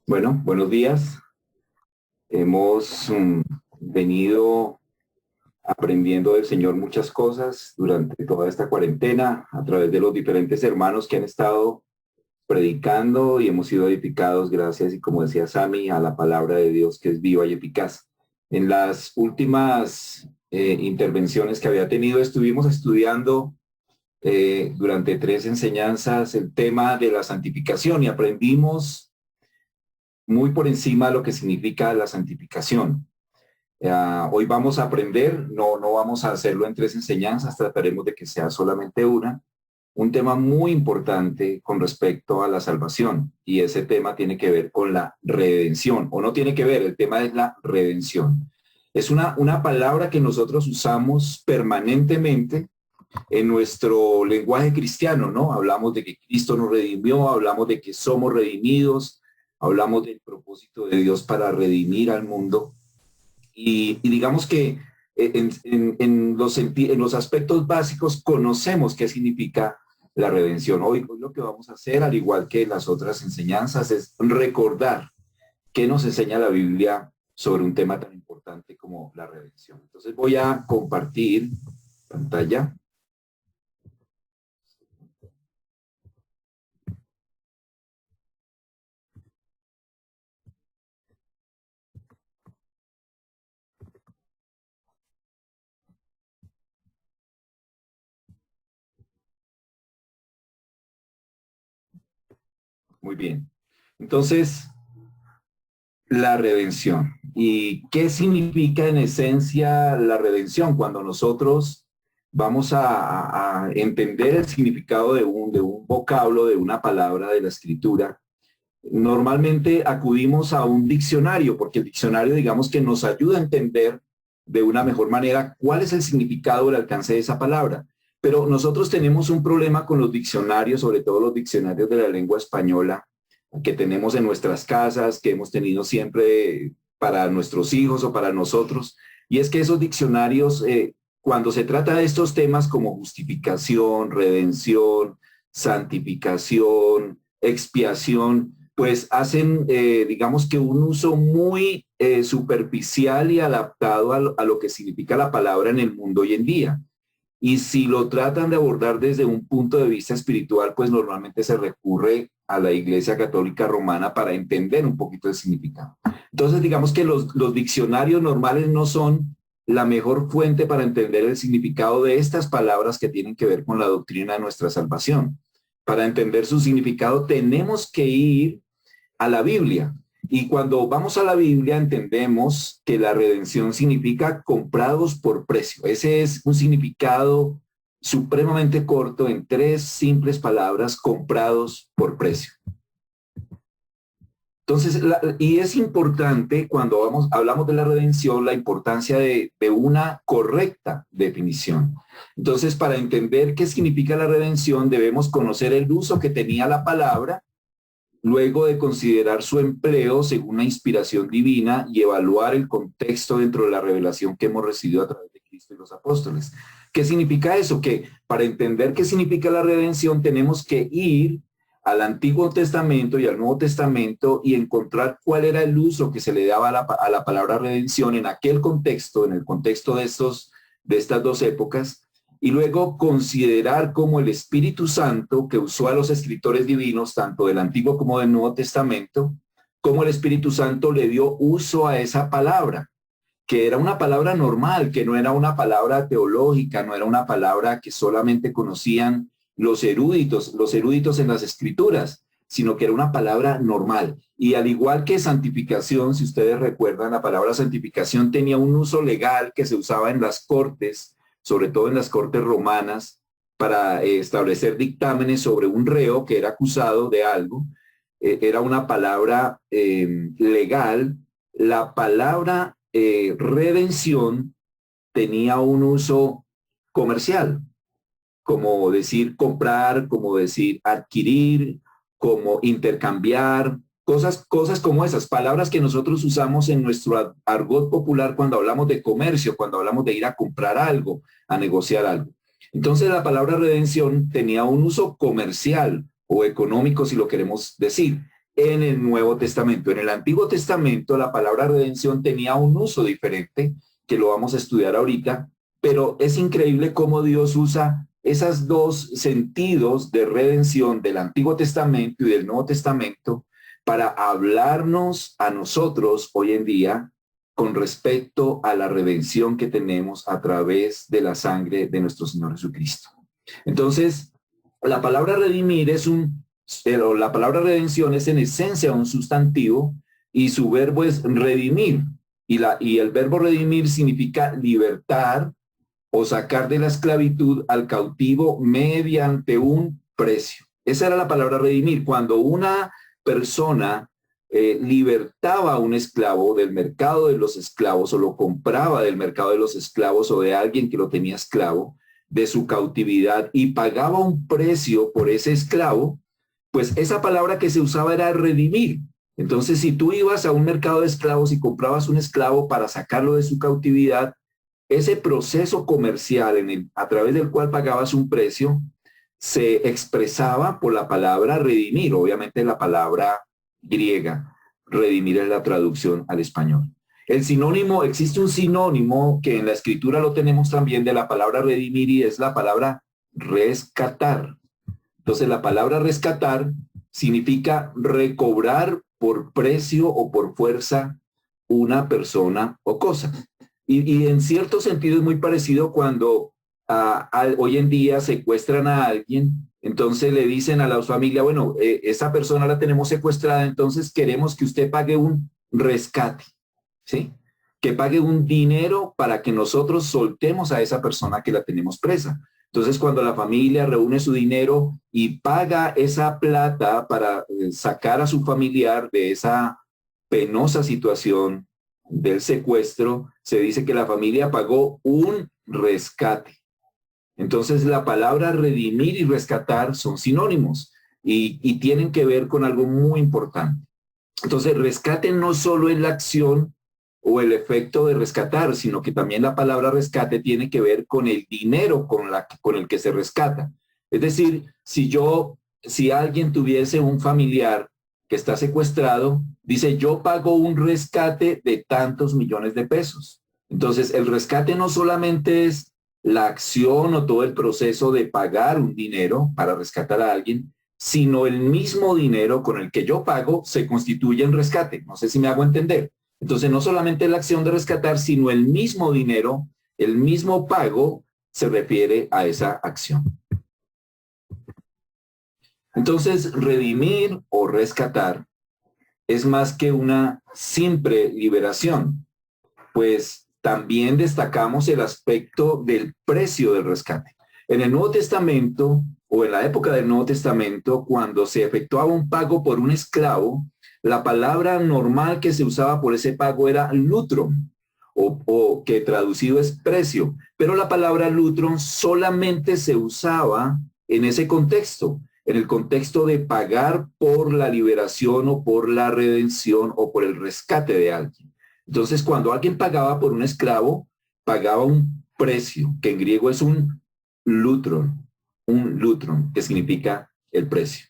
Bueno, buenos días. Hemos venido aprendiendo del Señor muchas cosas durante toda esta cuarentena a través de los diferentes hermanos que han estado predicando y hemos sido edificados gracias, y como decía Sami, a la palabra de Dios que es viva y eficaz. En las últimas intervenciones que había tenido, estuvimos estudiando durante 3 enseñanzas el tema de la santificación y aprendimos muy por encima de lo que significa la santificación. Hoy vamos a aprender, no vamos a hacerlo en 3 enseñanzas, trataremos de que sea solamente una, un tema muy importante con respecto a la salvación, y ese tema tiene que ver con la redención, o no tiene que ver, el tema es la redención. Es una palabra que nosotros usamos permanentemente en nuestro lenguaje cristiano, ¿no? Hablamos de que Cristo nos redimió, hablamos de que somos redimidos, hablamos del propósito de Dios para redimir al mundo. Y digamos que en los aspectos básicos conocemos qué significa la redención. Hoy lo que vamos a hacer, al igual que las otras enseñanzas, es recordar qué nos enseña la Biblia sobre un tema tan importante como la redención. Entonces voy a compartir pantalla. Muy bien. Entonces, la redención. ¿Y qué significa en esencia la redención? Cuando nosotros vamos a entender el significado de un vocablo, de una palabra de la escritura, normalmente acudimos a un diccionario, porque el diccionario, digamos, que nos ayuda a entender de una mejor manera cuál es el significado o el alcance de esa palabra. Pero nosotros tenemos un problema con los diccionarios, sobre todo los diccionarios de la lengua española, que tenemos en nuestras casas, que hemos tenido siempre para nuestros hijos o para nosotros. Y es que esos diccionarios, cuando se trata de estos temas como justificación, redención, santificación, expiación, pues hacen, digamos que un uso muy superficial y adaptado a lo que significa la palabra en el mundo hoy en día. Y si lo tratan de abordar desde un punto de vista espiritual, pues normalmente se recurre a la Iglesia Católica Romana para entender un poquito el significado. Entonces, digamos que los diccionarios normales no son la mejor fuente para entender el significado de estas palabras que tienen que ver con la doctrina de nuestra salvación. Para entender su significado tenemos que ir a la Biblia. Y cuando vamos a la Biblia entendemos que la redención significa comprados por precio. Ese es un significado supremamente corto en 3 simples palabras: comprados por precio. Entonces, y es importante cuando hablamos de la redención, la importancia de una correcta definición. Entonces, para entender qué significa la redención, debemos conocer el uso que tenía la palabra, luego de considerar su empleo según la inspiración divina y evaluar el contexto dentro de la revelación que hemos recibido a través de Cristo y los apóstoles. ¿Qué significa eso? Que para entender qué significa la redención tenemos que ir al Antiguo Testamento y al Nuevo Testamento y encontrar cuál era el uso que se le daba a la palabra redención en aquel contexto, en el contexto de estas 2 épocas, y luego considerar cómo el Espíritu Santo, que usó a los escritores divinos, tanto del Antiguo como del Nuevo Testamento, cómo el Espíritu Santo le dio uso a esa palabra, que era una palabra normal, que no era una palabra teológica, no era una palabra que solamente conocían los eruditos en las escrituras, sino que era una palabra normal. Y al igual que santificación, si ustedes recuerdan, la palabra santificación tenía un uso legal que se usaba en las cortes, sobre todo en las cortes romanas, para establecer dictámenes sobre un reo que era acusado de algo. Era una palabra legal. La palabra redención tenía un uso comercial, como decir comprar, como decir adquirir, como intercambiar, cosas como esas, palabras que nosotros usamos en nuestro argot popular cuando hablamos de comercio, cuando hablamos de ir a comprar algo, a negociar algo. Entonces la palabra redención tenía un uso comercial o económico, si lo queremos decir. en el Nuevo Testamento. En el Antiguo Testamento la palabra redención tenía un uso diferente, que lo vamos a estudiar ahorita, pero es increíble cómo Dios usa esos dos sentidos de redención del Antiguo Testamento y del Nuevo Testamento para hablarnos a nosotros hoy en día con respecto a la redención que tenemos a través de la sangre de nuestro Señor Jesucristo. Entonces, la palabra redimir pero la palabra redención es en esencia un sustantivo y su verbo es redimir. Y el verbo redimir significa libertar o sacar de la esclavitud al cautivo mediante un precio. Esa era la palabra redimir. Cuando una persona libertaba a un esclavo del mercado de los esclavos o lo compraba del mercado de los esclavos o de alguien que lo tenía esclavo de su cautividad y pagaba un precio por ese esclavo, pues esa palabra que se usaba era redimir. Entonces, si tú ibas a un mercado de esclavos y comprabas un esclavo para sacarlo de su cautividad, ese proceso comercial a través del cual pagabas un precio se expresaba por la palabra redimir, obviamente la palabra griega. Redimir es la traducción al español. El sinónimo, existe un sinónimo que en la escritura lo tenemos también de la palabra redimir y es la palabra rescatar. Entonces la palabra rescatar significa recobrar por precio o por fuerza una persona o cosa. Y en cierto sentido es muy parecido cuando hoy en día secuestran a alguien, entonces le dicen a la familia, bueno, esa persona la tenemos secuestrada, entonces queremos que usted pague un rescate, ¿sí? Que pague un dinero para que nosotros soltemos a esa persona que la tenemos presa. Entonces, cuando la familia reúne su dinero y paga esa plata para sacar a su familiar de esa penosa situación del secuestro, se dice que la familia pagó un rescate. Entonces, la palabra redimir y rescatar son sinónimos y tienen que ver con algo muy importante. Entonces, rescate no solo es la acción o el efecto de rescatar, sino que también la palabra rescate tiene que ver con el dinero con el que se rescata. Es decir, si alguien tuviese un familiar que está secuestrado, dice, yo pago un rescate de tantos millones de pesos. Entonces, el rescate no solamente es la acción o todo el proceso de pagar un dinero para rescatar a alguien, sino el mismo dinero con el que yo pago se constituye en rescate. No sé si me hago entender. Entonces, no solamente la acción de rescatar, sino el mismo dinero, el mismo pago se refiere a esa acción. Entonces, redimir o rescatar es más que una simple liberación, pues también destacamos el aspecto del precio del rescate. En el Nuevo Testamento o en la época del Nuevo Testamento, cuando se efectuaba un pago por un esclavo, la palabra normal que se usaba por ese pago era lutron, o que traducido es precio, pero la palabra lutron solamente se usaba en ese contexto, en el contexto de pagar por la liberación o por la redención o por el rescate de alguien. Entonces, cuando alguien pagaba por un esclavo, pagaba un precio, que en griego es un lutron, que significa el precio.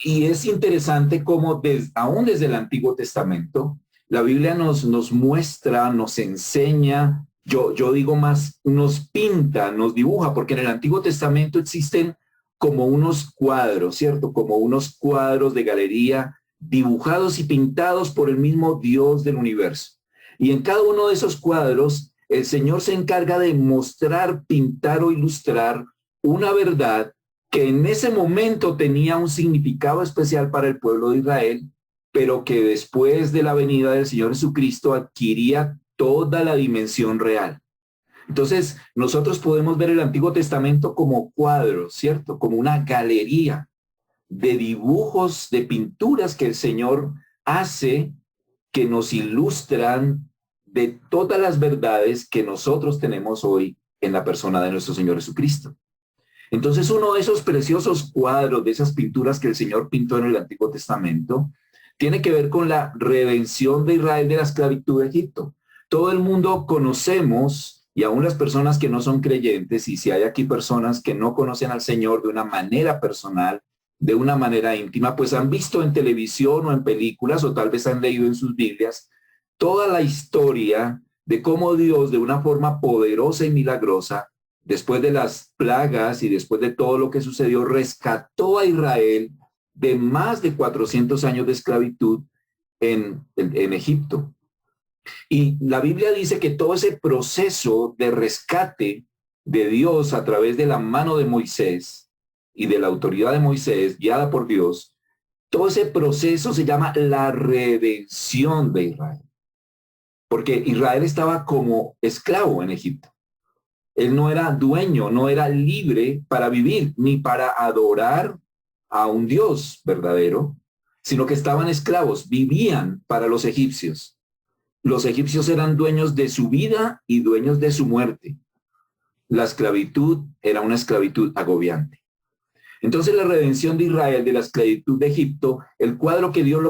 Y es interesante cómo aún desde el Antiguo Testamento, la Biblia nos muestra, nos enseña, yo digo más, nos pinta, nos dibuja, porque en el Antiguo Testamento existen como unos cuadros, ¿cierto? Como unos cuadros de galería dibujados y pintados por el mismo Dios del universo. Y en cada uno de esos cuadros, el Señor se encarga de mostrar, pintar o ilustrar una verdad que en ese momento tenía un significado especial para el pueblo de Israel, pero que después de la venida del Señor Jesucristo adquiría toda la dimensión real. Entonces, nosotros podemos ver el Antiguo Testamento como cuadros, ¿cierto? Como una galería de dibujos, de pinturas que el Señor hace que nos ilustran de todas las verdades que nosotros tenemos hoy en la persona de nuestro Señor Jesucristo. Entonces, uno de esos preciosos cuadros, de esas pinturas que el Señor pintó en el Antiguo Testamento, tiene que ver con la redención de Israel de la esclavitud de Egipto. Todo el mundo conocemos, y aún las personas que no son creyentes, y si hay aquí personas que no conocen al Señor de una manera personal, de una manera íntima, pues han visto en televisión o en películas, o tal vez han leído en sus Biblias, toda la historia de cómo Dios, de una forma poderosa y milagrosa, después de las plagas y después de todo lo que sucedió, rescató a Israel de más de 400 años de esclavitud en Egipto. Y la Biblia dice que todo ese proceso de rescate de Dios a través de la mano de Moisés y de la autoridad de Moisés, guiada por Dios, todo ese proceso se llama la redención de Israel. Porque Israel estaba como esclavo en Egipto. Él no era dueño, no era libre para vivir, ni para adorar a un Dios verdadero, sino que estaban esclavos, vivían para los egipcios. Los egipcios eran dueños de su vida y dueños de su muerte. La esclavitud era una esclavitud agobiante. Entonces la redención de Israel de la esclavitud de Egipto, el cuadro que Dios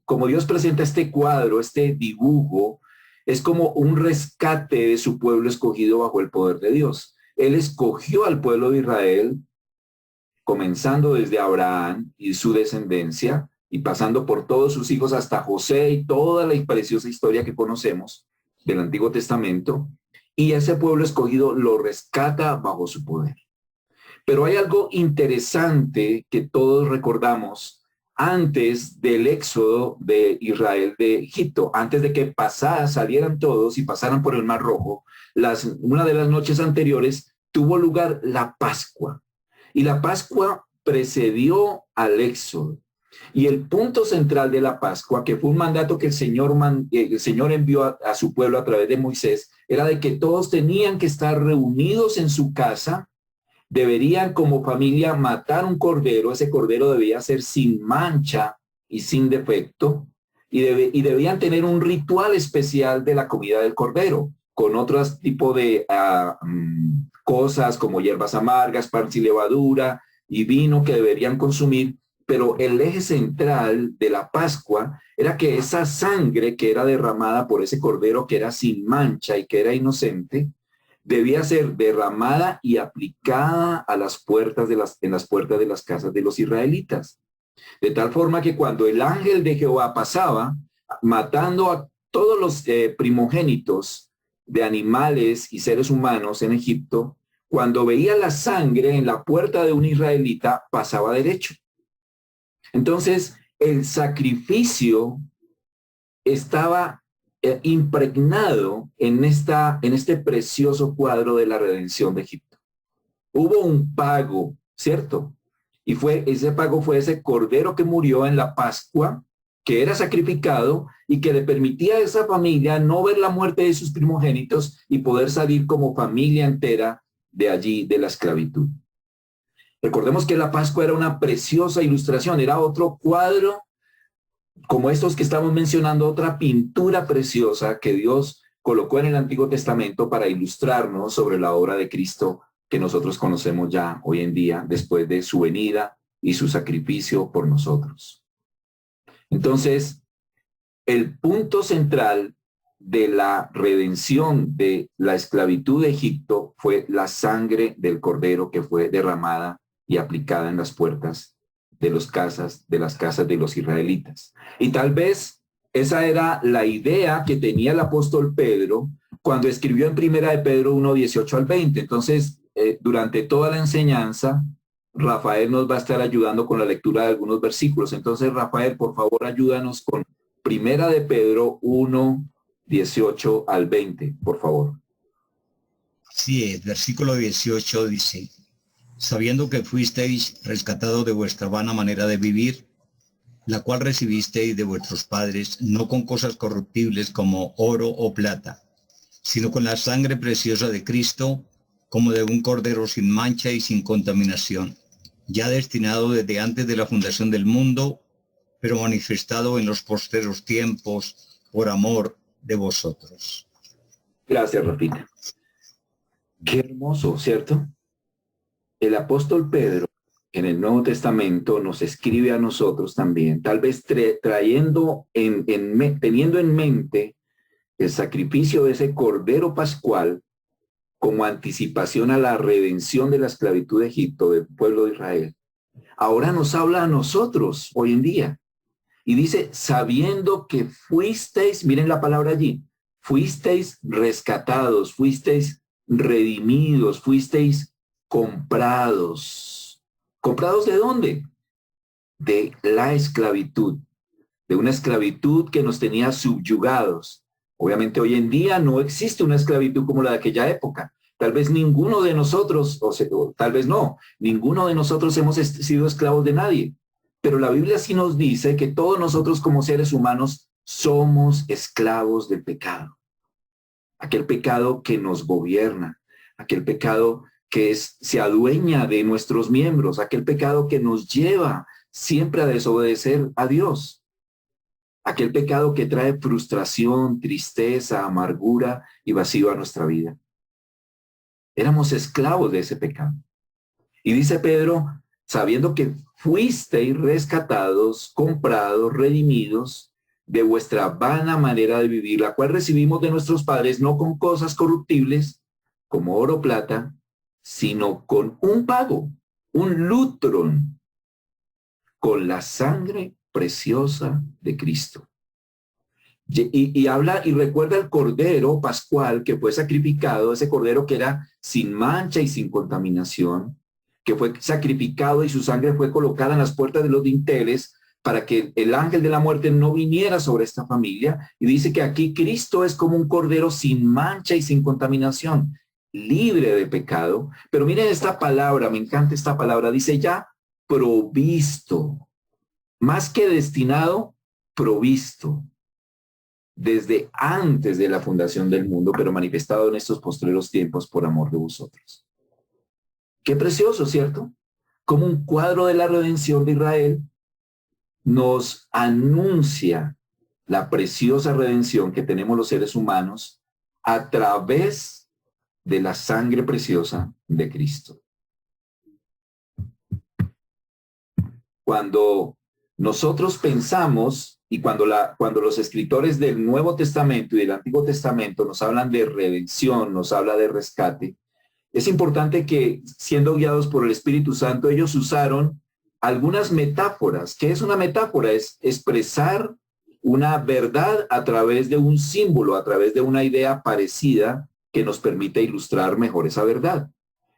como Dios presenta este cuadro, este dibujo, es como un rescate de su pueblo escogido bajo el poder de Dios. Él escogió al pueblo de Israel, comenzando desde Abraham y su descendencia, y pasando por todos sus hijos hasta José y toda la preciosa historia que conocemos del Antiguo Testamento, y ese pueblo escogido lo rescata bajo su poder. Pero hay algo interesante que todos recordamos antes del éxodo de Israel de Egipto, antes de que salieran todos y pasaran por el Mar Rojo, una de las noches anteriores tuvo lugar la Pascua. Y la Pascua precedió al éxodo. Y el punto central de la Pascua, que fue un mandato que el Señor envió a su pueblo a través de Moisés, era de que todos tenían que estar reunidos en su casa, deberían como familia matar un cordero, ese cordero debía ser sin mancha y sin defecto, y debían tener un ritual especial de la comida del cordero, con otros tipos de cosas como hierbas amargas, pan sin levadura y vino que deberían consumir. Pero el eje central de la Pascua era que esa sangre que era derramada por ese cordero que era sin mancha y que era inocente, debía ser derramada y aplicada a las puertas en las puertas de las casas de los israelitas. De tal forma que cuando el ángel de Jehová pasaba, matando a todos los primogénitos de animales y seres humanos en Egipto, cuando veía la sangre en la puerta de un israelita, pasaba derecho. Entonces, el sacrificio estaba impregnado en este precioso cuadro de la redención de Egipto. Hubo un pago, ¿cierto? Y ese pago fue ese cordero que murió en la Pascua, que era sacrificado y que le permitía a esa familia no ver la muerte de sus primogénitos y poder salir como familia entera de allí, de la esclavitud. Recordemos que la Pascua era una preciosa ilustración, era otro cuadro como estos que estamos mencionando, otra pintura preciosa que Dios colocó en el Antiguo Testamento para ilustrarnos sobre la obra de Cristo que nosotros conocemos ya hoy en día, después de su venida y su sacrificio por nosotros. Entonces, el punto central de la redención de la esclavitud de Egipto fue la sangre del cordero que fue derramada y aplicada en las puertas de las casas de los israelitas. Y tal vez esa era la idea que tenía el apóstol Pedro cuando escribió en Primera de Pedro 1, 18 al 20. Entonces, durante toda la enseñanza, Rafael nos va a estar ayudando con la lectura de algunos versículos. Entonces, Rafael, por favor, ayúdanos con Primera de Pedro 1, 18 al 20, por favor. Sí, el versículo 18 dice: sabiendo que fuisteis rescatados de vuestra vana manera de vivir, la cual recibisteis de vuestros padres, no con cosas corruptibles como oro o plata, sino con la sangre preciosa de Cristo, como de un cordero sin mancha y sin contaminación, ya destinado desde antes de la fundación del mundo, pero manifestado en los posteros tiempos por amor de vosotros. Gracias, Rafita. Qué hermoso, ¿cierto? El apóstol Pedro en el Nuevo Testamento nos escribe a nosotros también, tal vez teniendo en mente el sacrificio de ese cordero pascual como anticipación a la redención de la esclavitud de Egipto, del pueblo de Israel. ahora nos habla a nosotros hoy en día. Y dice, sabiendo que fuisteis, miren la palabra allí, fuisteis rescatados, fuisteis redimidos, fuisteis comprados. ¿Comprados de dónde? De la esclavitud, de una esclavitud que nos tenía subyugados. Obviamente hoy en día no existe una esclavitud como la de aquella época. Tal vez ninguno de nosotros, o tal vez no, ninguno de nosotros hemos sido esclavos de nadie. Pero la Biblia sí nos dice que todos nosotros como seres humanos somos esclavos del pecado. Aquel pecado que nos gobierna, aquel pecado que se adueña de nuestros miembros, aquel pecado que nos lleva siempre a desobedecer a Dios. Aquel pecado que trae frustración, tristeza, amargura y vacío a nuestra vida. Éramos esclavos de ese pecado. Y dice Pedro, sabiendo que fuisteis rescatados, comprados, redimidos de vuestra vana manera de vivir, la cual recibimos de nuestros padres, no con cosas corruptibles, como oro o plata, sino con un pago, un lutron, con la sangre preciosa de Cristo. Y habla y recuerda el cordero pascual que fue sacrificado, ese cordero que era sin mancha y sin contaminación, que fue sacrificado y su sangre fue colocada en las puertas de los dinteles para que el ángel de la muerte no viniera sobre esta familia. Y dice que aquí Cristo es como un cordero sin mancha y sin contaminación, libre de pecado. Pero miren esta palabra, me encanta esta palabra, dice ya provisto, más que destinado, provisto, desde antes de la fundación del mundo, pero manifestado en estos postreros tiempos por amor de vosotros. Qué precioso, ¿cierto? Como un cuadro de la redención de Israel nos anuncia la preciosa redención que tenemos los seres humanos a través de la sangre preciosa de Cristo. Cuando nosotros pensamos y cuando los escritores del Nuevo Testamento y del Antiguo Testamento nos hablan de redención, nos habla de rescate, es importante que, siendo guiados por el Espíritu Santo, ellos usaron algunas metáforas. ¿Qué es una metáfora? Es expresar una verdad a través de un símbolo, a través de una idea parecida que nos permite ilustrar mejor esa verdad.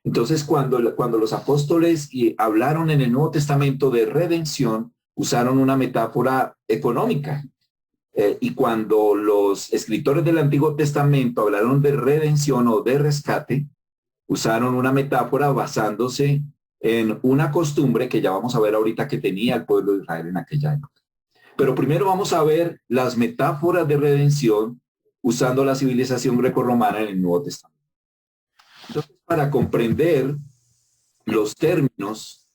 Entonces, cuando los apóstoles hablaron en el Nuevo Testamento de redención, usaron una metáfora económica. Y cuando los escritores del Antiguo Testamento hablaron de redención o de rescate, usaron una metáfora basándose en una costumbre que ya vamos a ver ahorita que tenía el pueblo de Israel en aquella época. Pero primero vamos a ver las metáforas de redención usando la civilización grecorromana en el Nuevo Testamento. Entonces, para comprender los términos,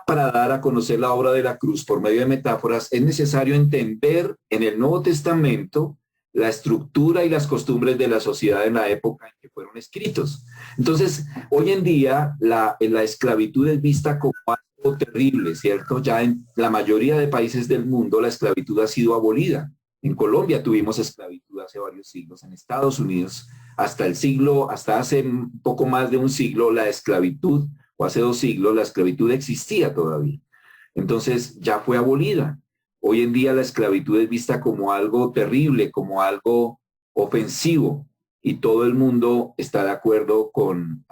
para dar a conocer la obra de la cruz por medio de metáforas, es necesario entender en el Nuevo Testamento la estructura y las costumbres de la sociedad en la época en que fueron escritos. Entonces, hoy en día la esclavitud es vista como algo terrible, ¿cierto? Ya en la mayoría de países del mundo la esclavitud ha sido abolida. En Colombia tuvimos esclavitud hace varios siglos, en Estados Unidos hasta hace un poco más de un siglo, la esclavitud, o hace 2 siglos, la esclavitud existía todavía. Entonces ya fue abolida. Hoy en día la esclavitud es vista como algo terrible, como algo ofensivo, y todo el mundo está de acuerdo con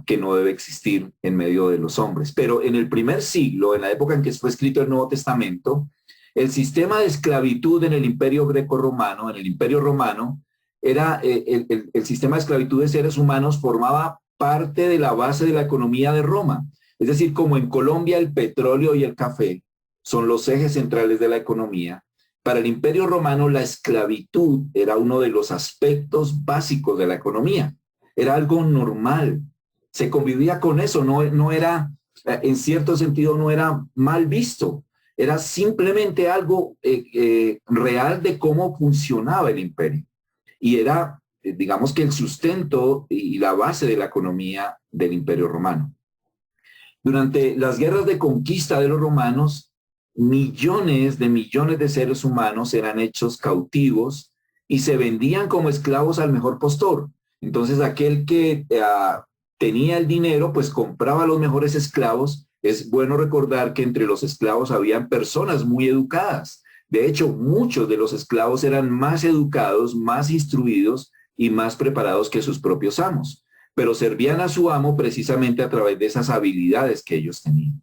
que no debe existir en medio de los hombres. Pero en el primer siglo, en la época en que fue escrito el Nuevo Testamento, el sistema de esclavitud en el Imperio Greco-Romano, en el Imperio Romano, era el sistema de esclavitud de seres humanos formaba parte de la base de la economía de Roma. Es decir, como en Colombia el petróleo y el café son los ejes centrales de la economía, para el Imperio Romano la esclavitud era uno de los aspectos básicos de la economía. Era algo normal. Se convivía con eso, no era, en cierto sentido, no era mal visto. Era simplemente algo real de cómo funcionaba el imperio. Y era, digamos que el sustento y la base de la economía del Imperio Romano. Durante las guerras de conquista de los romanos, millones de seres humanos eran hechos cautivos y se vendían como esclavos al mejor postor. Entonces aquel que tenía el dinero, pues compraba los mejores esclavos es bueno recordar que entre los esclavos habían personas muy educadas. De hecho, muchos de los esclavos eran más educados, más instruidos y más preparados que sus propios amos, pero servían a su amo precisamente a través de esas habilidades que ellos tenían.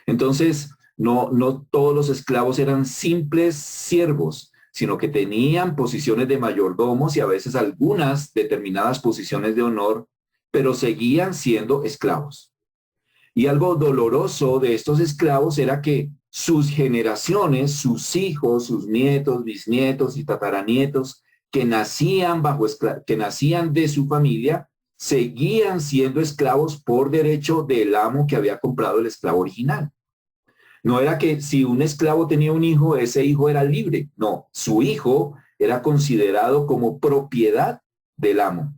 Entonces, no todos los esclavos eran simples siervos, sino que tenían posiciones de mayordomos y a veces algunas determinadas posiciones de honor, pero seguían siendo esclavos. Y algo doloroso de estos esclavos era que sus generaciones, sus hijos, sus nietos, bisnietos y tataranietos que nacían que nacían de su familia, seguían siendo esclavos por derecho del amo que había comprado el esclavo original. No era que si un esclavo tenía un hijo, ese hijo era libre. No, su hijo era considerado como propiedad del amo.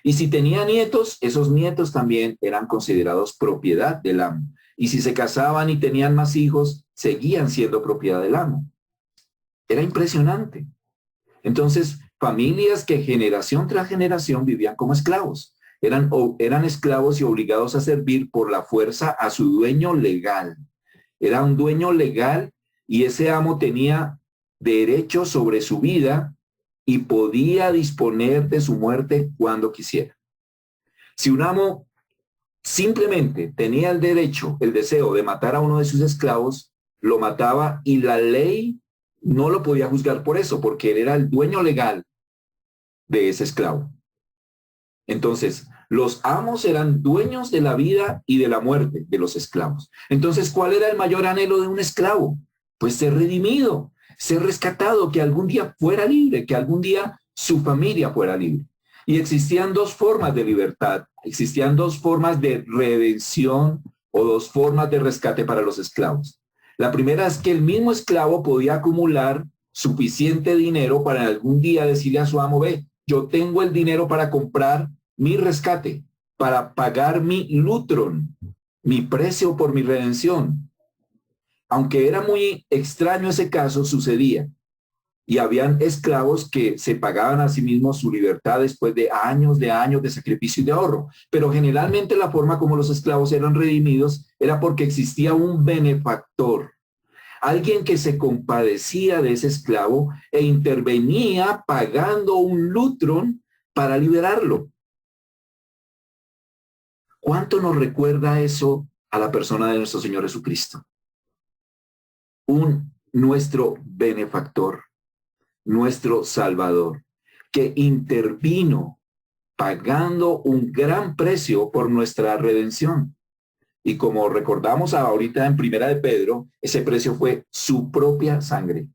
Y si tenía nietos, esos nietos también eran considerados propiedad del amo. Y si se casaban y tenían más hijos, seguían siendo propiedad del amo. Era impresionante. Entonces, familias que generación tras generación vivían como esclavos. Eran esclavos y obligados a servir por la fuerza a su dueño legal. Era un dueño legal y ese amo tenía derecho sobre su vida y podía disponer de su muerte cuando quisiera. Si un amo simplemente tenía el derecho, el deseo de matar a uno de sus esclavos, lo mataba y la ley no lo podía juzgar por eso, porque él era el dueño legal de ese esclavo. Entonces, los amos eran dueños de la vida y de la muerte de los esclavos. Entonces, ¿cuál era el mayor anhelo de un esclavo? Pues ser redimido, ser rescatado, que algún día fuera libre, que algún día su familia fuera libre. Y existían dos formas de libertad, existían dos formas de redención o dos formas de rescate para los esclavos. La primera es que el mismo esclavo podía acumular suficiente dinero para algún día decirle a su amo, ve, yo tengo el dinero para comprar mi rescate, para pagar mi lutron, mi precio por mi redención. Aunque era muy extraño ese caso, sucedía. Y habían esclavos que se pagaban a sí mismos su libertad después de años de sacrificio y de ahorro. Pero generalmente la forma como los esclavos eran redimidos era porque existía un benefactor, alguien que se compadecía de ese esclavo e intervenía pagando un lutron para liberarlo. ¿Cuánto nos recuerda eso a la persona de nuestro Señor Jesucristo? Nuestro benefactor, nuestro Salvador, que intervino pagando un gran precio por nuestra redención. Y como recordamos ahorita en Primera de Pedro, ese precio fue su propia sangre.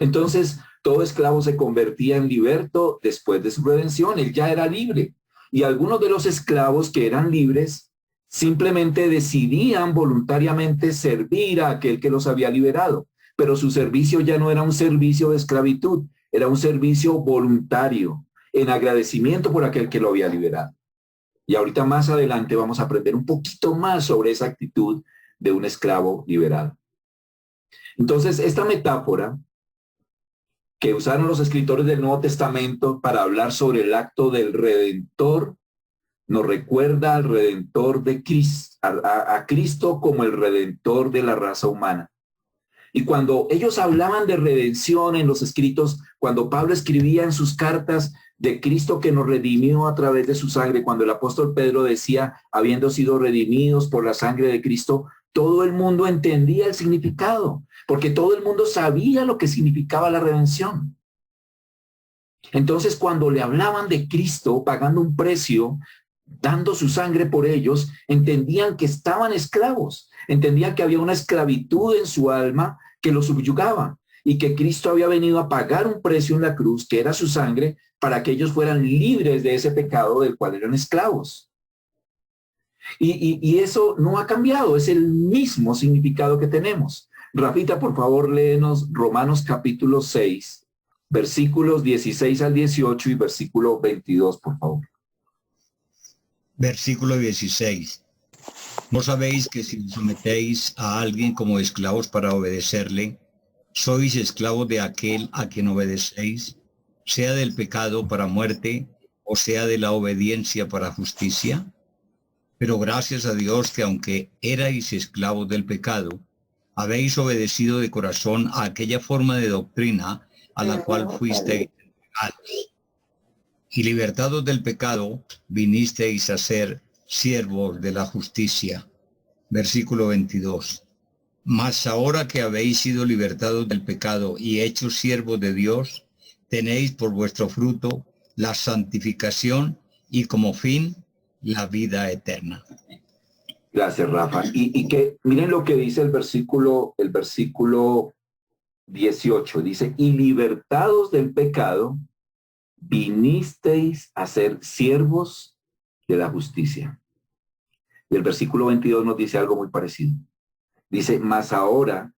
Entonces, todo esclavo se convertía en liberto después de su redención. Él ya era libre. Y algunos de los esclavos que eran libres simplemente decidían voluntariamente servir a aquel que los había liberado. Pero su servicio ya no era un servicio de esclavitud, era un servicio voluntario, en agradecimiento por aquel que lo había liberado. Y ahorita más adelante vamos a aprender un poquito más sobre esa actitud de un esclavo liberado. Entonces, esta metáfora que usaron los escritores del Nuevo Testamento para hablar sobre el acto del Redentor, nos recuerda al Redentor de Cristo, a Cristo como el Redentor de la raza humana. Y cuando ellos hablaban de redención en los escritos, cuando Pablo escribía en sus cartas de Cristo que nos redimió a través de su sangre, cuando el apóstol Pedro decía, habiendo sido redimidos por la sangre de Cristo, todo el mundo entendía el significado, porque todo el mundo sabía lo que significaba la redención. Entonces, cuando le hablaban de Cristo pagando un precio, dando su sangre por ellos, entendían que estaban esclavos, entendían que había una esclavitud en su alma que los subyugaba y que Cristo había venido a pagar un precio en la cruz, que era su sangre, para que ellos fueran libres de ese pecado del cual eran esclavos. Y eso no ha cambiado, es el mismo significado que tenemos. Rafita, por favor, léenos Romanos capítulo 6, versículos 16 al 18 y versículo 22, por favor. Versículo 16. ¿No sabéis que si sometéis a alguien como esclavos para obedecerle, sois esclavos de aquel a quien obedecéis, sea del pecado para muerte o sea de la obediencia para justicia? Pero gracias a Dios que aunque erais esclavos del pecado, habéis obedecido de corazón a aquella forma de doctrina a la cual fuisteis entregados. Y libertados del pecado, vinisteis a ser siervos de la justicia. Versículo 22. Mas ahora que habéis sido libertados del pecado y hechos siervos de Dios, tenéis por vuestro fruto la santificación y como fin la vida eterna. Gracias, Rafa. Y que miren lo que dice el versículo 18. Dice, y libertados del pecado, vinisteis a ser siervos de la justicia. Y el versículo 22 nos dice algo muy parecido. Dice, mas ahora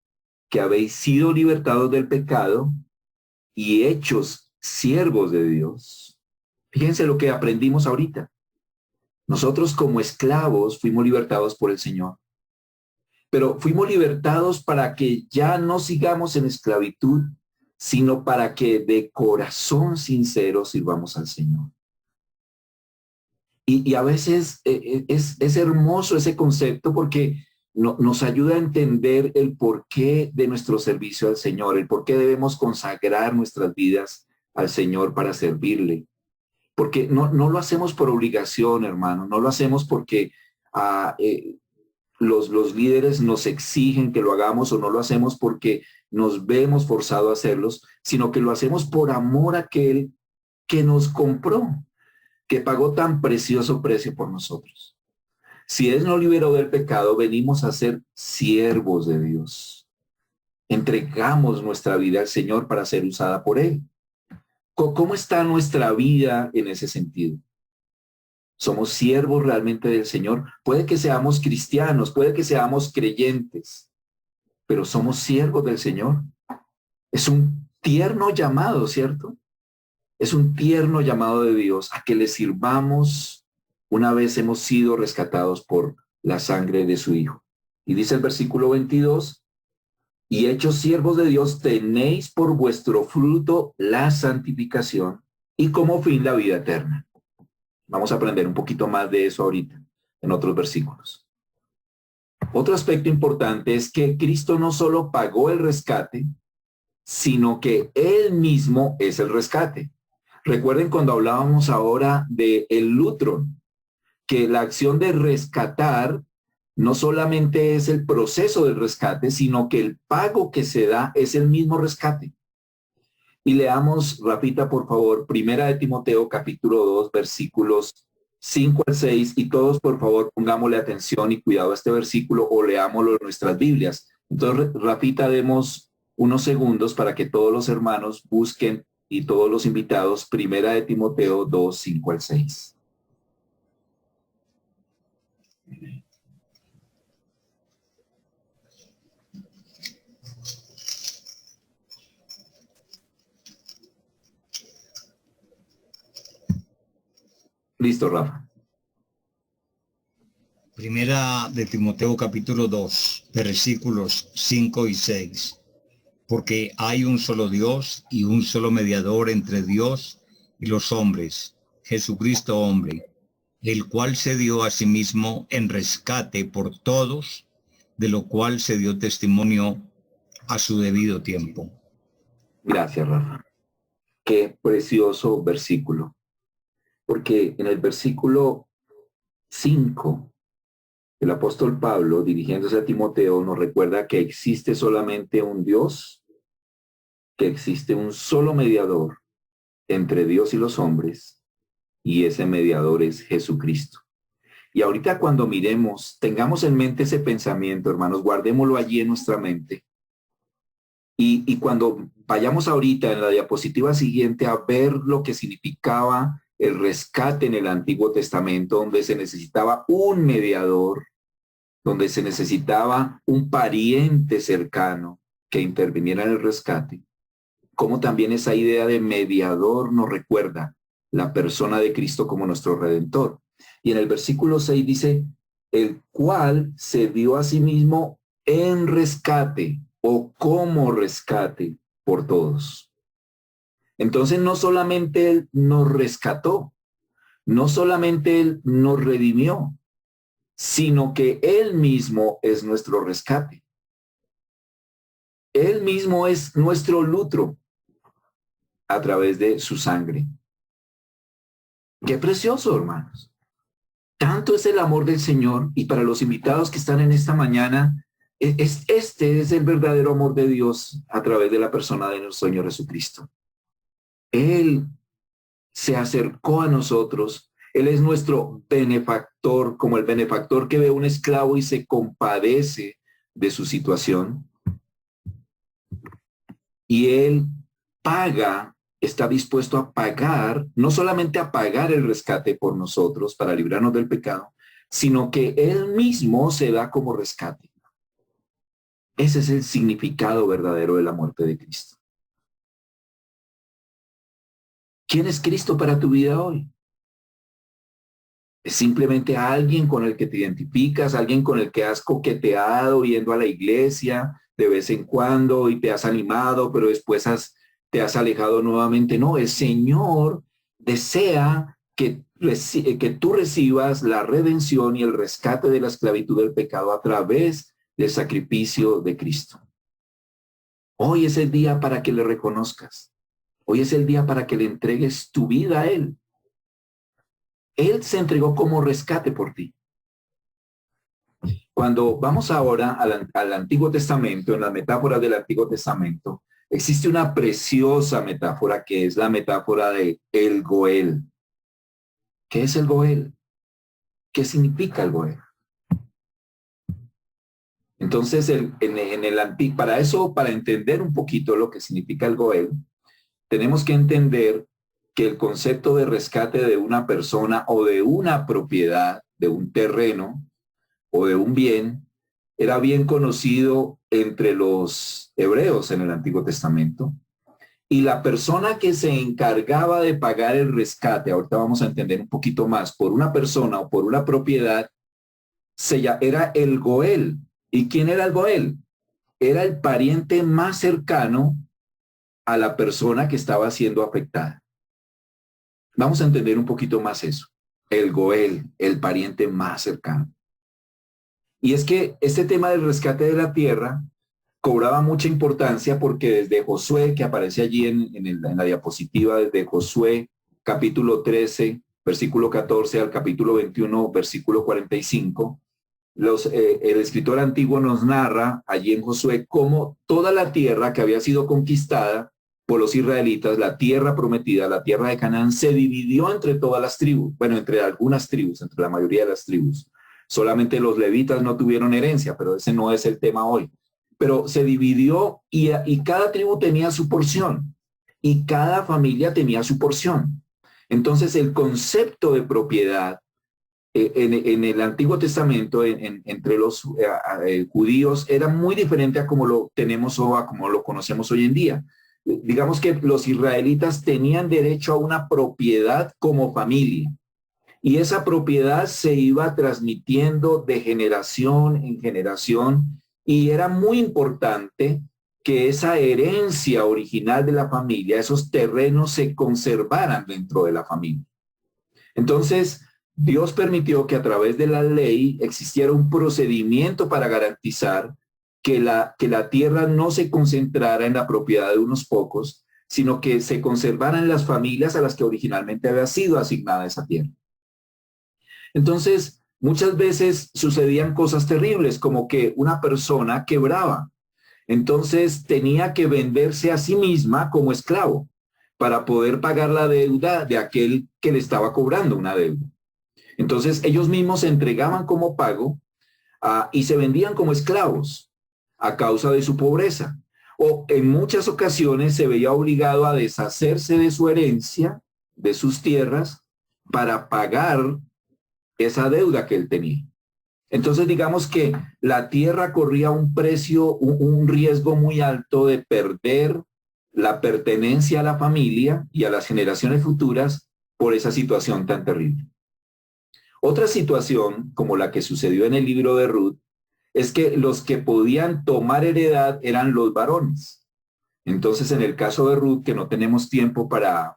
que habéis sido libertados del pecado y hechos siervos de Dios. Fíjense lo que aprendimos ahorita. Nosotros como esclavos fuimos libertados por el Señor. Pero fuimos libertados para que ya no sigamos en esclavitud, sino para que de corazón sincero sirvamos al Señor. Y a veces es hermoso ese concepto porque nos ayuda a entender el porqué de nuestro servicio al Señor, el por qué debemos consagrar nuestras vidas al Señor para servirle. Porque no lo hacemos por obligación, hermano, no lo hacemos porque los líderes nos exigen que lo hagamos, o no lo hacemos porque nos vemos forzados a hacerlos, sino que lo hacemos por amor a aquel que nos compró, que pagó tan precioso precio por nosotros. Si Él nos liberó del pecado, venimos a ser siervos de Dios. Entregamos nuestra vida al Señor para ser usada por Él. ¿Cómo está nuestra vida en ese sentido? ¿Somos siervos realmente del Señor? Puede que seamos cristianos, puede que seamos creyentes, pero ¿somos siervos del Señor? Es un tierno llamado, ¿cierto? Es un tierno llamado de Dios a que le sirvamos una vez hemos sido rescatados por la sangre de su Hijo. Y dice el versículo 22, y hechos siervos de Dios, tenéis por vuestro fruto la santificación y como fin la vida eterna. Vamos a aprender un poquito más de eso ahorita, en otros versículos. Otro aspecto importante es que Cristo no solo pagó el rescate, sino que Él mismo es el rescate. Recuerden cuando hablábamos ahora de el lutron, que la acción de rescatar no solamente es el proceso del rescate, sino que el pago que se da es el mismo rescate. Y leamos, Rafita, por favor, Primera de Timoteo, capítulo 2, versículos 5 al 6, y todos, por favor, pongámosle atención y cuidado a este versículo o leámoslo en nuestras Biblias. Entonces, Rafita, demos unos segundos para que todos los hermanos busquen y todos los invitados, Primera de Timoteo 2, 5 al 6. Listo, Rafa. Primera de Timoteo capítulo 2, versículos 5 y 6. Porque hay un solo Dios y un solo mediador entre Dios y los hombres, Jesucristo hombre, el cual se dio a sí mismo en rescate por todos, de lo cual se dio testimonio a su debido tiempo. Gracias, Rafa. Qué precioso versículo. Porque en el versículo 5, el apóstol Pablo, dirigiéndose a Timoteo, nos recuerda que existe solamente un Dios, que existe un solo mediador entre Dios y los hombres, y ese mediador es Jesucristo. Y ahorita cuando miremos, tengamos en mente ese pensamiento, hermanos, guardémoslo allí en nuestra mente. Y cuando vayamos ahorita en la diapositiva siguiente a ver lo que significaba el rescate en el Antiguo Testamento, donde se necesitaba un mediador, donde se necesitaba un pariente cercano que interviniera en el rescate, como también esa idea de mediador nos recuerda la persona de Cristo como nuestro Redentor. Y en el versículo 6 dice, el cual se dio a sí mismo en rescate o como rescate por todos. Entonces no solamente Él nos rescató, no solamente Él nos redimió, sino que Él mismo es nuestro rescate. Él mismo es nuestro lutro a través de su sangre. Qué precioso, hermanos. Tanto es el amor del Señor, y para los invitados que están en esta mañana, este es el verdadero amor de Dios a través de la persona de nuestro Señor Jesucristo. Él se acercó a nosotros. Él es nuestro benefactor, como el benefactor que ve a un esclavo y se compadece de su situación. Y Él está dispuesto a pagar, no solamente a pagar el rescate por nosotros para librarnos del pecado, sino que Él mismo se da como rescate. Ese es el significado verdadero de la muerte de Cristo. ¿Quién es Cristo para tu vida hoy? ¿Es simplemente alguien con el que te identificas, alguien con el que has coqueteado yendo a la iglesia de vez en cuando y te has animado, pero después te has alejado nuevamente? No, el Señor desea que tú recibas la redención y el rescate de la esclavitud del pecado a través del sacrificio de Cristo. Hoy es el día para que le reconozcas. Hoy es el día para que le entregues tu vida a Él. Él se entregó como rescate por ti. Cuando vamos ahora al Antiguo Testamento, en las metáforas del Antiguo Testamento, existe una preciosa metáfora que es la metáfora de el Goel. ¿Qué es el Goel? ¿Qué significa el Goel? Entonces, para entender un poquito lo que significa el Goel, tenemos que entender que el concepto de rescate de una persona o de una propiedad, de un terreno o de un bien, era bien conocido entre los hebreos en el Antiguo Testamento. Y la persona que se encargaba de pagar el rescate, ahorita vamos a entender un poquito más, por una persona o por una propiedad, era el Goel. ¿Y quién era el Goel? Era el pariente más cercano a la persona que estaba siendo afectada. Vamos a entender un poquito más eso. El Goel, el pariente más cercano. Y es que este tema del rescate de la tierra cobraba mucha importancia porque desde Josué, que aparece allí en la diapositiva, desde Josué capítulo 13, versículo 14 al capítulo 21, versículo 45, el escritor antiguo nos narra allí en Josué cómo toda la tierra que había sido conquistada por los israelitas, la tierra prometida, la tierra de Canaán, se dividió entre todas las tribus, bueno, entre algunas tribus, entre la mayoría de las tribus. Solamente los levitas no tuvieron herencia, pero ese no es el tema hoy. Pero se dividió y cada tribu tenía su porción y cada familia tenía su porción. Entonces el concepto de propiedad en el Antiguo Testamento entre los judíos era muy diferente a como lo tenemos o a como lo conocemos hoy en día. Digamos que los israelitas tenían derecho a una propiedad como familia y esa propiedad se iba transmitiendo de generación en generación y era muy importante que esa herencia original de la familia, esos terrenos se conservaran dentro de la familia. Entonces, Dios permitió que a través de la ley existiera un procedimiento para garantizar que la tierra no se concentrara en la propiedad de unos pocos, sino que se conservara en las familias a las que originalmente había sido asignada esa tierra. Entonces, muchas veces sucedían cosas terribles, como que una persona quebraba. Entonces tenía que venderse a sí misma como esclavo para poder pagar la deuda de aquel que le estaba cobrando una deuda. Entonces ellos mismos se entregaban como pago y se vendían como esclavos a causa de su pobreza. O en muchas ocasiones se veía obligado a deshacerse de su herencia, de sus tierras, para pagar esa deuda que él tenía. Entonces digamos que la tierra corría un precio, un riesgo muy alto de perder la pertenencia a la familia y a las generaciones futuras por esa situación tan terrible. Otra situación, como la que sucedió en el libro de Ruth, es que los que podían tomar heredad eran los varones. Entonces, en el caso de Ruth, que no tenemos tiempo para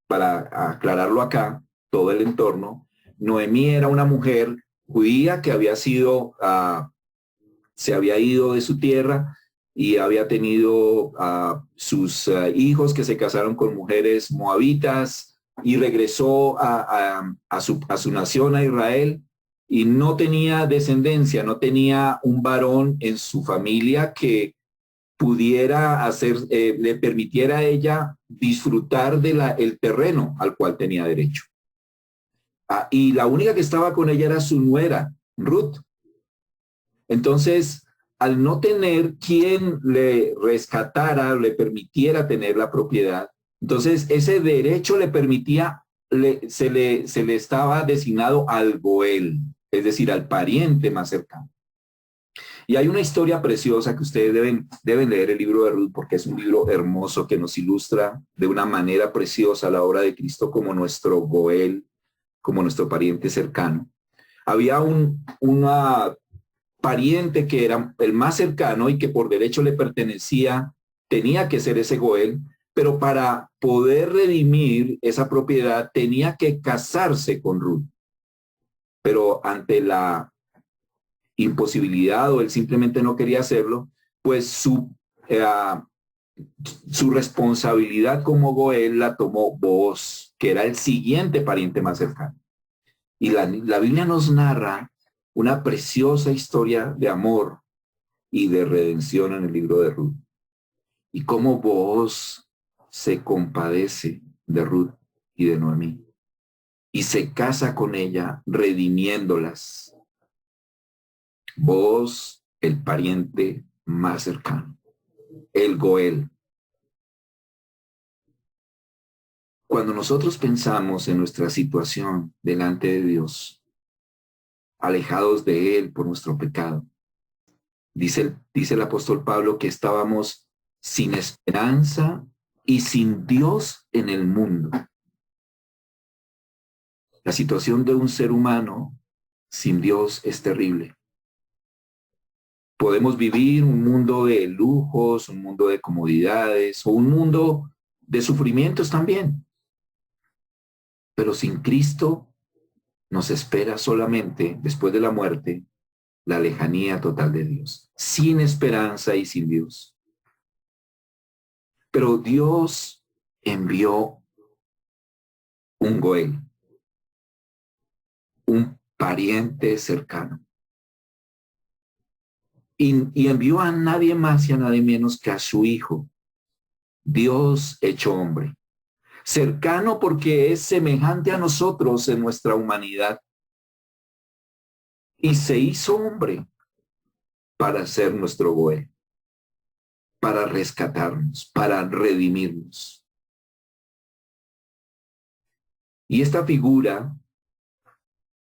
aclararlo acá, todo el entorno, Noemí era una mujer judía que había sido, se había ido de su tierra y había tenido sus hijos que se casaron con mujeres moabitas y regresó a su nación, a Israel, y no tenía descendencia, no tenía un varón en su familia que pudiera le permitiera a ella disfrutar de el terreno al cual tenía derecho. Y la única que estaba con ella era su nuera, Ruth. Entonces, al no tener quien le rescatara, le permitiera tener la propiedad, entonces ese derecho le permitía, se le estaba designado al Goel, es decir, al pariente más cercano. Y hay una historia preciosa que ustedes deben leer el libro de Ruth, porque es un libro hermoso que nos ilustra de una manera preciosa la obra de Cristo como nuestro Goel, como nuestro pariente cercano. Había una pariente que era el más cercano y que por derecho le pertenecía, tenía que ser ese Goel, pero para poder redimir esa propiedad tenía que casarse con Ruth. Pero ante la imposibilidad o él simplemente no quería hacerlo, pues su responsabilidad como Goel la tomó Booz, que era el siguiente pariente más cercano. Y la Biblia nos narra una preciosa historia de amor y de redención en el libro de Ruth. Y cómo Booz se compadece de Ruth y de Noemí. Y se casa con ella, redimiéndolas. Booz, el pariente más cercano. El Goel. Cuando nosotros pensamos en nuestra situación delante de Dios, alejados de Él por nuestro pecado, dice el apóstol Pablo que estábamos sin esperanza y sin Dios en el mundo. La situación de un ser humano sin Dios es terrible. Podemos vivir un mundo de lujos, un mundo de comodidades o un mundo de sufrimientos también. Pero sin Cristo nos espera solamente, después de la muerte, la lejanía total de Dios, sin esperanza y sin Dios. Pero Dios envió un Goel, un pariente cercano. Y envió a nadie más y a nadie menos que a su Hijo, Dios hecho hombre. Cercano porque es semejante a nosotros en nuestra humanidad. Y se hizo hombre para ser nuestro Goel, para rescatarnos, para redimirnos. Y esta figura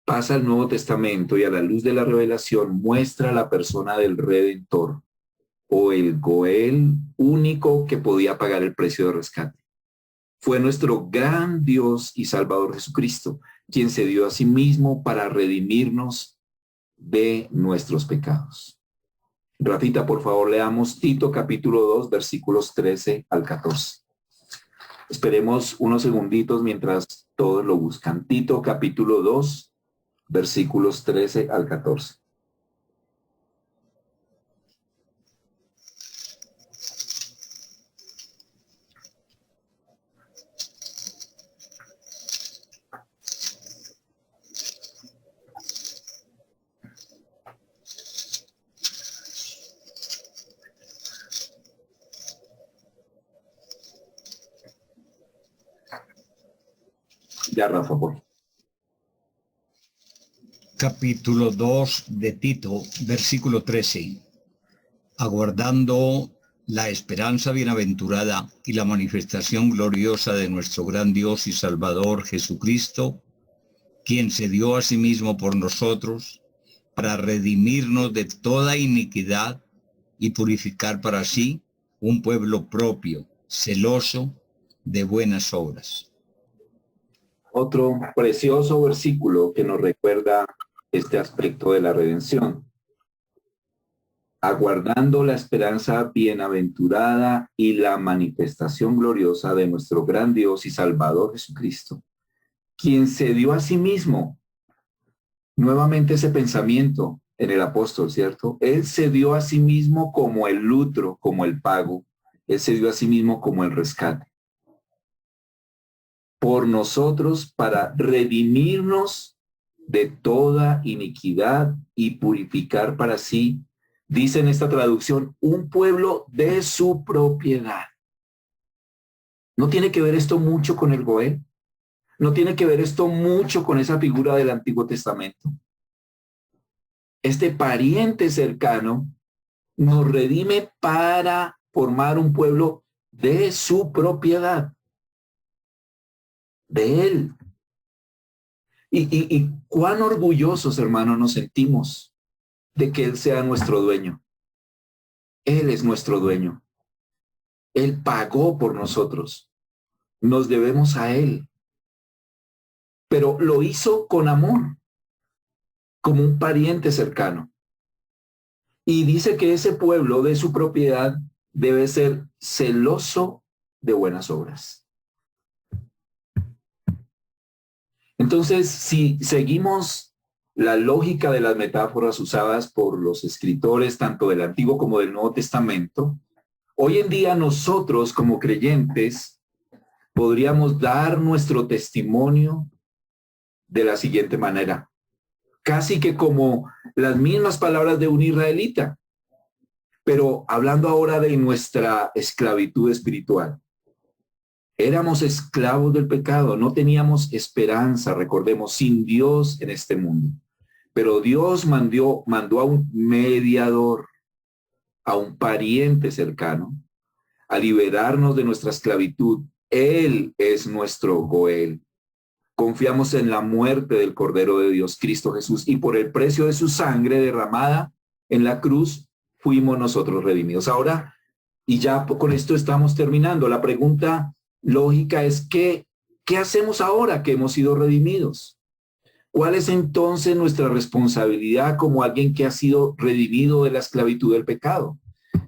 pasa al Nuevo Testamento y a la luz de la revelación muestra la persona del Redentor o el Goel único que podía pagar el precio de rescate. Fue nuestro gran Dios y Salvador Jesucristo, quien se dio a sí mismo para redimirnos de nuestros pecados. Rafita, por favor, leamos Tito capítulo 2, versículos 13 al 14. Esperemos unos segunditos mientras todos lo buscan. Tito capítulo 2, versículos 13 al 14. Ya, Rafa, por favor. Capítulo 2 de Tito, versículo 13. Aguardando la esperanza bienaventurada y la manifestación gloriosa de nuestro gran Dios y Salvador Jesucristo, quien se dio a sí mismo por nosotros para redimirnos de toda iniquidad y purificar para sí un pueblo propio, celoso de buenas obras. Otro precioso versículo que nos recuerda este aspecto de la redención. Aguardando la esperanza bienaventurada y la manifestación gloriosa de nuestro gran Dios y Salvador Jesucristo, quien se dio a sí mismo nuevamente ese pensamiento en el apóstol, ¿cierto? Él se dio a sí mismo como el lutro, como el pago. Él se dio a sí mismo como el rescate. Por nosotros para redimirnos de toda iniquidad y purificar para sí, dice en esta traducción, un pueblo de su propiedad. ¿No tiene que ver esto mucho con el Goel? ¿No tiene que ver esto mucho con esa figura del Antiguo Testamento? Este pariente cercano nos redime para formar un pueblo de su propiedad, de él. Y cuán orgullosos, hermanos, nos sentimos de que él sea nuestro dueño. Él es nuestro dueño. Él pagó por nosotros. Nos debemos a él. Pero lo hizo con amor, como un pariente cercano. Y dice que ese pueblo de su propiedad debe ser celoso de buenas obras. Entonces, si seguimos la lógica de las metáforas usadas por los escritores, tanto del Antiguo como del Nuevo Testamento, hoy en día nosotros como creyentes podríamos dar nuestro testimonio de la siguiente manera, casi que como las mismas palabras de un israelita, pero hablando ahora de nuestra esclavitud espiritual. Éramos esclavos del pecado, no teníamos esperanza, recordemos, sin Dios en este mundo. Pero Dios mandó a un mediador, a un pariente cercano, a liberarnos de nuestra esclavitud. Él es nuestro Goel. Confiamos en la muerte del Cordero de Dios, Cristo Jesús, y por el precio de su sangre derramada en la cruz, fuimos nosotros redimidos. Ahora, y ya con esto estamos terminando, la pregunta lógica es ¿qué hacemos ahora que hemos sido redimidos? ¿Cuál es entonces nuestra responsabilidad como alguien que ha sido redimido de la esclavitud del pecado?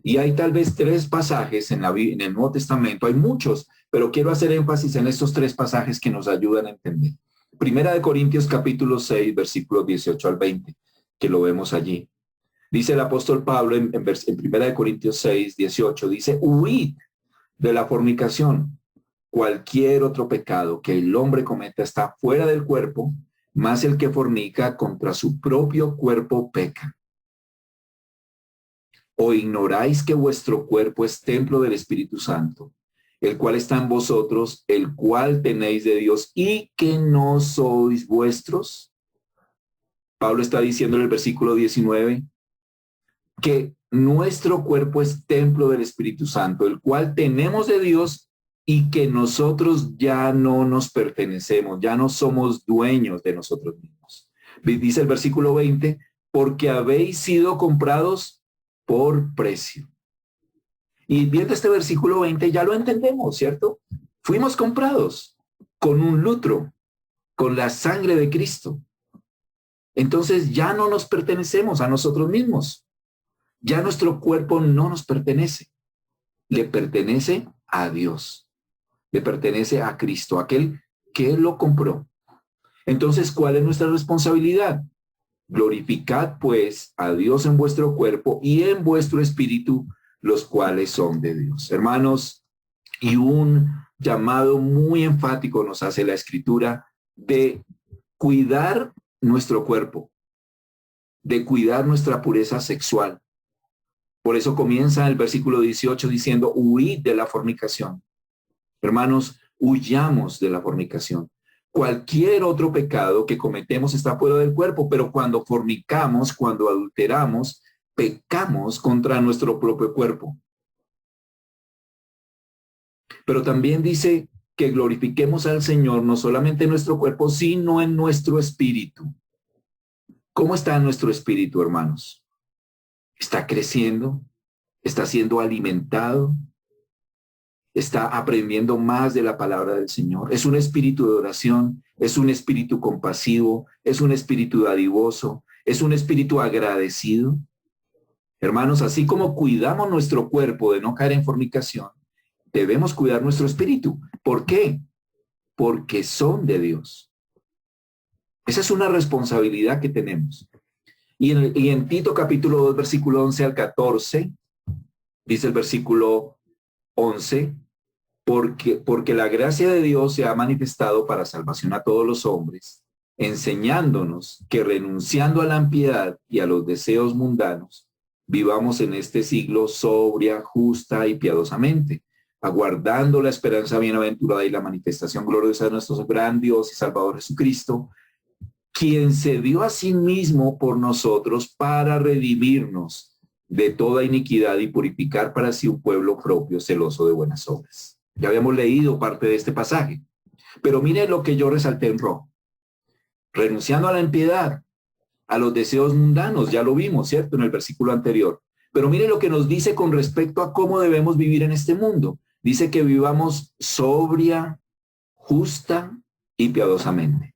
Y hay tal vez 3 pasajes en el Nuevo Testamento, hay muchos, pero quiero hacer énfasis en estos 3 pasajes que nos ayudan a entender. Primera de Corintios capítulo 6, versículos 18 al 20, que lo vemos allí. Dice el apóstol Pablo en Primera de Corintios 6, 18, dice, huid de la fornicación. Cualquier otro pecado que el hombre cometa está fuera del cuerpo, más el que fornica contra su propio cuerpo peca. ¿O ignoráis que vuestro cuerpo es templo del Espíritu Santo, el cual está en vosotros, el cual tenéis de Dios y que no sois vuestros? Pablo está diciendo en el versículo 19 que nuestro cuerpo es templo del Espíritu Santo, el cual tenemos de Dios y que nosotros ya no nos pertenecemos, ya no somos dueños de nosotros mismos. Dice el versículo 20, porque habéis sido comprados por precio. Y viendo este versículo 20 ya lo entendemos, ¿cierto? Fuimos comprados con un lutro, con la sangre de Cristo. Entonces ya no nos pertenecemos a nosotros mismos. Ya nuestro cuerpo no nos pertenece. Le pertenece a Dios. Le pertenece a Cristo, aquel que Él lo compró. Entonces, ¿cuál es nuestra responsabilidad? Glorificad pues a Dios en vuestro cuerpo y en vuestro espíritu, los cuales son de Dios. Hermanos, y un llamado muy enfático nos hace la Escritura de cuidar nuestro cuerpo, de cuidar nuestra pureza sexual. Por eso comienza el versículo 18 diciendo, huid de la fornicación. Hermanos, huyamos de la fornicación. Cualquier otro pecado que cometemos está fuera del cuerpo, pero cuando fornicamos, cuando adulteramos, pecamos contra nuestro propio cuerpo. Pero también dice que glorifiquemos al Señor no solamente en nuestro cuerpo, sino en nuestro espíritu. ¿Cómo está nuestro espíritu, hermanos? ¿Está creciendo? ¿Está siendo alimentado? ¿Está aprendiendo más de la palabra del Señor? ¿Es un espíritu de oración? ¿Es un espíritu compasivo? ¿Es un espíritu dadivoso? ¿Es un espíritu agradecido? Hermanos, así como cuidamos nuestro cuerpo de no caer en fornicación, debemos cuidar nuestro espíritu. ¿Por qué? Porque son de Dios. Esa es una responsabilidad que tenemos. Y en Tito capítulo 2, versículo 11 al 14, dice el versículo 11, porque la gracia de Dios se ha manifestado para salvación a todos los hombres, enseñándonos que renunciando a la impiedad y a los deseos mundanos, vivamos en este siglo sobria, justa y piadosamente, aguardando la esperanza bienaventurada y la manifestación gloriosa de nuestro gran Dios y Salvador Jesucristo, quien se dio a sí mismo por nosotros para redimirnos de toda iniquidad y purificar para sí un pueblo propio, celoso de buenas obras. Ya habíamos leído parte de este pasaje, pero mire lo que yo resalté en rojo. Renunciando a la impiedad, a los deseos mundanos, ya lo vimos, ¿cierto? En el versículo anterior. Pero mire lo que nos dice con respecto a cómo debemos vivir en este mundo. Dice que vivamos sobria, justa y piadosamente.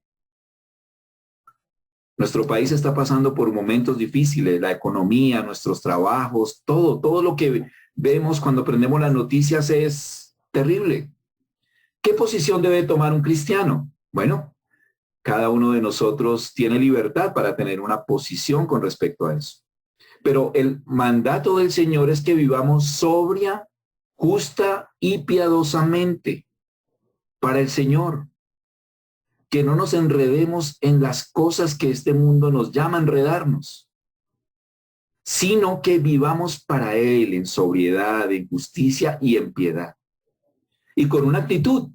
Nuestro país está pasando por momentos difíciles, la economía, nuestros trabajos, todo lo que vemos cuando prendemos las noticias es terrible. ¿Qué posición debe tomar un cristiano? Bueno, cada uno de nosotros tiene libertad para tener una posición con respecto a eso. Pero el mandato del Señor es que vivamos sobria, justa y piadosamente para el Señor. Que no nos enredemos en las cosas que este mundo nos llama a enredarnos, sino que vivamos para Él en sobriedad, en justicia y en piedad. Y con una actitud,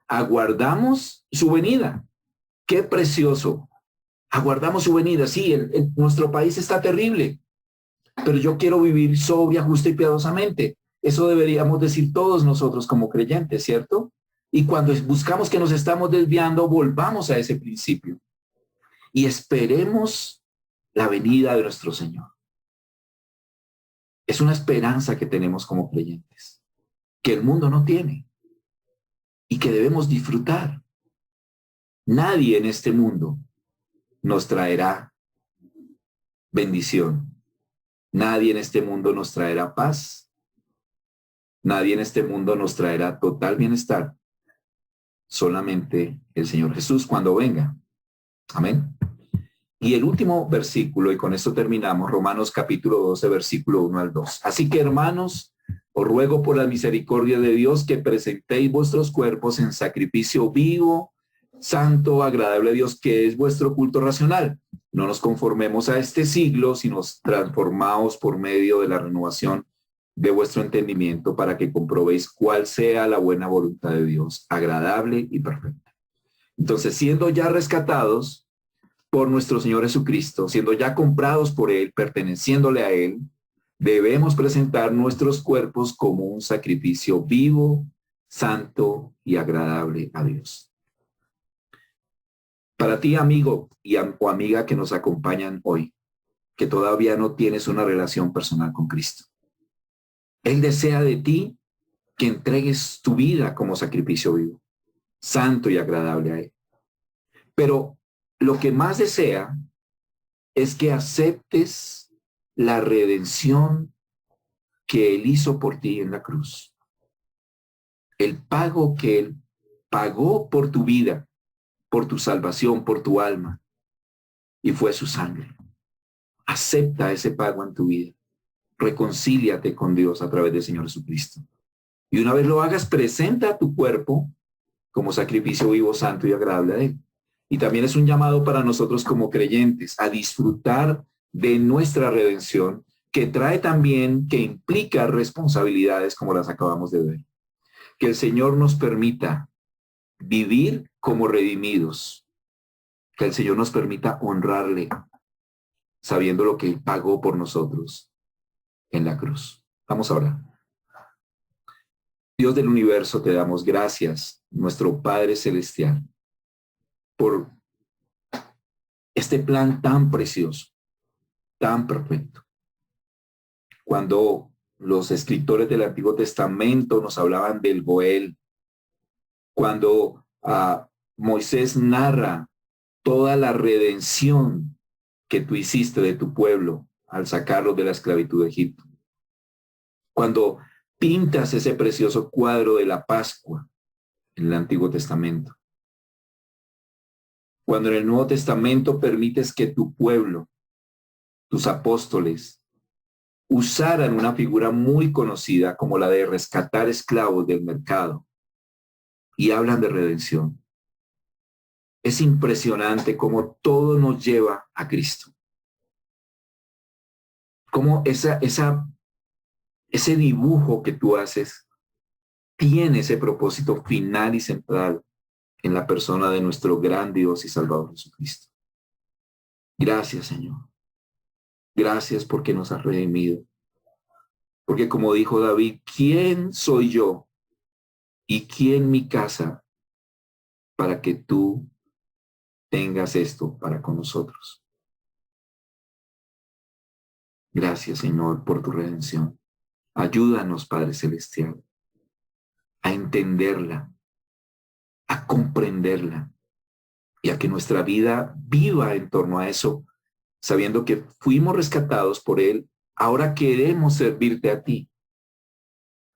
aguardamos su venida. ¡Qué precioso! Aguardamos su venida. Sí, nuestro país está terrible, pero yo quiero vivir sobria, justa y piadosamente. Eso deberíamos decir todos nosotros como creyentes, ¿cierto? Y cuando buscamos que nos estamos desviando, volvamos a ese principio y esperemos la venida de nuestro Señor. Es una esperanza que tenemos como creyentes, que el mundo no tiene y que debemos disfrutar. Nadie en este mundo nos traerá bendición. Nadie en este mundo nos traerá paz. Nadie en este mundo nos traerá total bienestar. Solamente el Señor Jesús cuando venga. Amén. Y el último versículo, y con esto terminamos, Romanos capítulo 12, versículo 1 al 2. Así que, hermanos, os ruego por la misericordia de Dios que presentéis vuestros cuerpos en sacrificio vivo, santo, agradable a Dios, que es vuestro culto racional. No nos conformemos a este siglo, sino transformaos por medio de la renovación de vuestro entendimiento para que comprobéis cuál sea la buena voluntad de Dios, agradable y perfecta. Entonces, siendo ya rescatados por nuestro Señor Jesucristo, siendo ya comprados por Él, perteneciéndole a Él, debemos presentar nuestros cuerpos como un sacrificio vivo, santo y agradable a Dios. Para ti, amigo o amiga que nos acompañan hoy, que todavía no tienes una relación personal con Cristo, Él desea de ti que entregues tu vida como sacrificio vivo, santo y agradable a Él. Pero lo que más desea es que aceptes la redención que Él hizo por ti en la cruz. El pago que Él pagó por tu vida, por tu salvación, por tu alma, y fue su sangre. Acepta ese pago en tu vida. Reconcíliate con Dios a través del Señor Jesucristo. Y una vez lo hagas, presenta tu cuerpo como sacrificio vivo, santo y agradable a Él. Y también es un llamado para nosotros como creyentes a disfrutar de nuestra redención, que trae también, que implica responsabilidades como las acabamos de ver. Que el Señor nos permita vivir como redimidos. Que el Señor nos permita honrarle, sabiendo lo que Él pagó por nosotros en la cruz. Vamos a orar. Dios del universo, te damos gracias, nuestro Padre Celestial, por este plan tan precioso, tan perfecto. Cuando los escritores del Antiguo Testamento nos hablaban del Goel, cuando Moisés narra toda la redención que tú hiciste de tu pueblo al sacarlo de la esclavitud de Egipto, cuando pintas ese precioso cuadro de la Pascua en el Antiguo Testamento, Cuando en el Nuevo Testamento permites que tu pueblo, tus apóstoles, usaran una figura muy conocida como la de rescatar esclavos del mercado y hablan de redención. Es impresionante cómo todo nos lleva a Cristo. Cómo ese dibujo que tú haces tiene ese propósito final y central en la persona de nuestro gran Dios y Salvador Jesucristo. Gracias, Señor. Gracias porque nos has redimido. Porque como dijo David, ¿quién soy yo y quién mi casa para que tú tengas esto para con nosotros? Gracias, Señor, por tu redención. Ayúdanos, Padre Celestial, a entenderla, a comprenderla y a que nuestra vida viva en torno a eso, sabiendo que fuimos rescatados por Él. Ahora queremos servirte a ti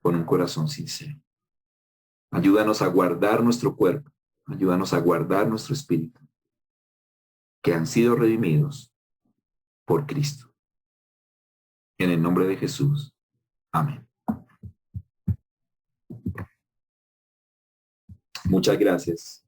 con un corazón sincero. Ayúdanos a guardar nuestro cuerpo, ayúdanos a guardar nuestro espíritu, que han sido redimidos por Cristo. En el nombre de Jesús. Amén. Muchas gracias.